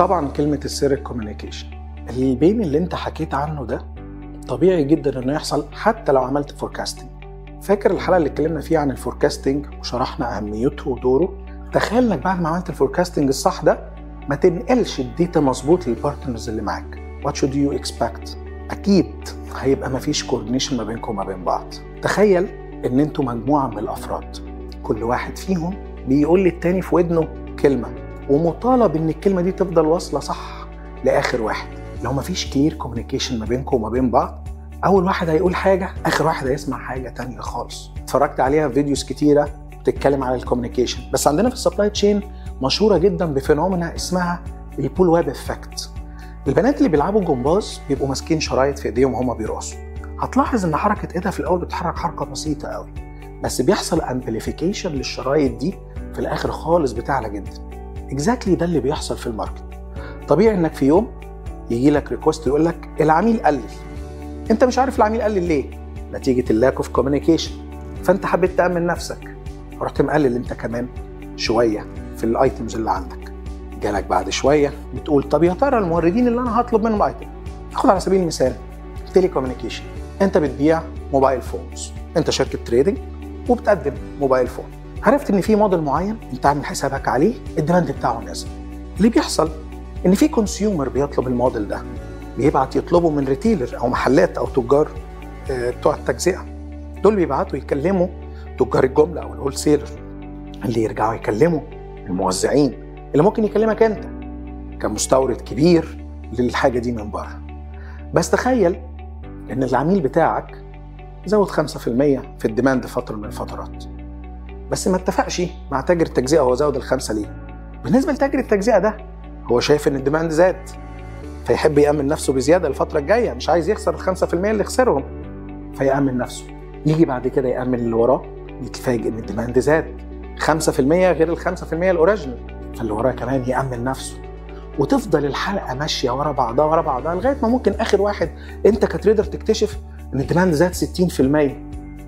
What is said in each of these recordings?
طبعا كلمة السر الكوميونيكيشن. البين اللي انت حكيت عنه ده طبيعي جدا انه يحصل حتى لو عملت فوركاستنج. فاكر الحلقة اللي اتكلمنا فيها عن الفوركاستنج وشرحنا اهميته ودوره؟ تخيل انك بعد ما عملت الفوركاستنج الصح ده ما تنقلش الديتا مظبوط للبارتنرز اللي معاك. What should you expect؟ اكيد هيبقى مفيش كوردينيشن ما بينكم وما بين بعض. تخيل ان انتوا مجموعة من الافراد، كل واحد فيهم بيقول للتاني في ودنه كلمة، ومطالب ان الكلمة دي تفضل واصلة صح لاخر واحد. لو مفيش كلير كوميونيكيشن ما بينكم وما بين بعض، اول واحد هيقول حاجة، اخر واحد هيسمع حاجة تانية خالص. اتفرجت عليها في فيديوز كتيرة بتتكلم على الكوميونيكيشن، بس عندنا في السبلاي تشين مشهورة جدا بفينومينا اسمها البول ويب افكت. البنات اللي بيلعبوا جمباز بيبقوا ماسكين شرايط في ايديهم وهم بيرقصوا. هتلاحظ ان حركة ايدها في الاول بتتحرك حركة بسيطة قوي، بس بيحصل امبليفيكيشن للشرايط دي في الاخر خالص بتعلى جدا. اكزاكتلي ده اللي بيحصل في الماركت. طبيعي انك في يوم يجي لك ريكوست يقول لك العميل قلل، انت مش عارف العميل قلل ليه، نتيجه اللاك اوف كوميونيكيشن. فانت حبيت تامن نفسك، رحت مقلل انت كمان شويه في الايتمز اللي عندك. جالك بعد شويه بتقول طب يا ترى الموردين اللي انا هطلب منهم ايتم، خد على سبيل المثال تيلي كوميونيكيشن، انت بتبيع موبايل فونز، انت شركه تريدنج وبتقدم موبايل فون. عرفت ان في موديل معين انت عامل حسابك عليه الديماند بتاعه نازل. اللي بيحصل ان في كونسيومر بيطلب الموديل ده، بيبعت يطلبه من ريتيلر او محلات او تجار بتوع التجزئه. دول بيبعتوا يكلموا تجار الجمله او الهول سيلر، اللي يرجعوا يكلموا الموزعين، اللي ممكن يكلمك انت كمستورد كبير للحاجه دي من بره. بس تخيل ان العميل بتاعك زود 5% في الديماند فتره من الفترات، بس ما اتفقش مع تاجر التجزئه هو زود ال5 ليه. بالنسبه لتاجر التجزئه ده هو شايف ان الديماند زاد، فيحب يأمن نفسه بزياده الفتره الجايه، مش عايز يخسر ال5% اللي خسرهم، فيأمن نفسه. يجي بعد كده يأمن اللي وراه، يتفاجئ ان الديماند زاد 5% غير ال5% الاوريجينال، فاللي وراه كمان يأمن نفسه. وتفضل الحلقه ماشيه ورا بعضها لغايه ما ممكن اخر واحد انت كتريدر تكتشف ان الديماند زاد 60%،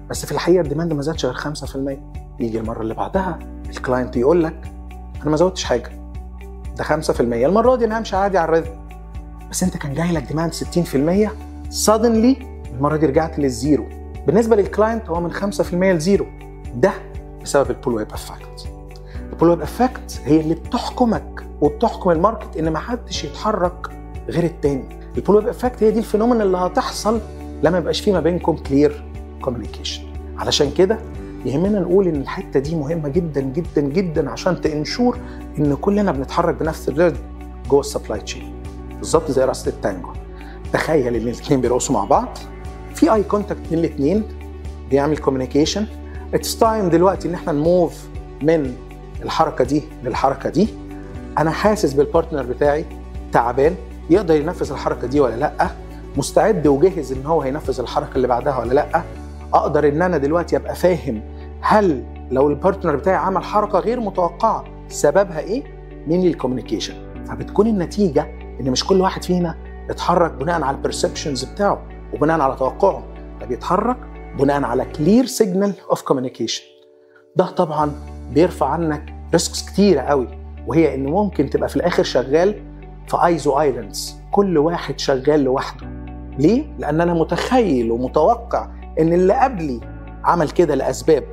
بس في الحقيقه الديماند ما زادش غير 5%. يجي المره اللي بعدها الكلاينت يقول لك انا ما زودتش حاجه، ده 5%، المره دي انا همشي عادي على الريتم، بس انت كان جاي لك ديماند 60%، suddenly المره دي رجعت للزيرو. بالنسبه للكلاينت هو من 5% لزيرو. ده بسبب البول ويب افكت. البول ويب افكت هي اللي بتحكمك وبتحكم الماركت ان ما حدش يتحرك غير التاني. البول ويب افكت هي دي الفينومينا اللي هتحصل لما يبقاش في ما بينكم كلير كوميونيكيشن. علشان كده يهمنا نقول ان الحته دي مهمه جدا جدا جدا عشان تنشور ان كلنا بنتحرك بنفس الريتم جوه السبلاي تشين، بالظبط زي رقصه التانجو. تخيل ان الاثنين بيرقصوا مع بعض، في اي كونتاكت بين الاثنين بيعمل كوميونيكيشن. اتس تايم دلوقتي ان احنا نموف من الحركه دي للحركه دي. انا حاسس بالبارتنر بتاعي تعبان، يقدر ينفذ الحركه دي ولا لا، مستعد وجاهز ان هو هينفذ الحركه اللي بعدها ولا لا. اقدر ان انا دلوقتي ابقى فاهم هل لو البارتنر بتاعي عمل حركه غير متوقعه سببها ايه من الكوميونيكيشن. فبتكون النتيجه ان مش كل واحد فينا اتحرك بناء على البرسبشنز بتاعه وبناء على توقعه، ده بيتحرك بناء على كلير سيجنال اوف كوميونيكيشن. ده طبعا بيرفع عنك ريسكس كتيره قوي، وهي ان ممكن تبقى في الاخر شغال في ايزو ايلاندز، كل واحد شغال لوحده. ليه؟ لان انا متخيل ومتوقع ان اللي قبلي عمل كده لاسباب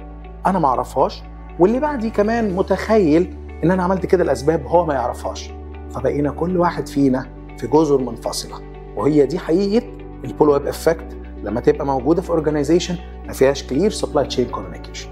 انا ما اعرفهاش، واللي بعدي كمان متخيل ان انا عملت كده لاسباب هو ما يعرفهاش، فبقينا كل واحد فينا في جزر منفصله. وهي دي حقيقه البول ويب افكت لما تبقى موجوده في اورجانيزيشن ما فيهاش كلير سبلاي تشين كوميونيكيشن.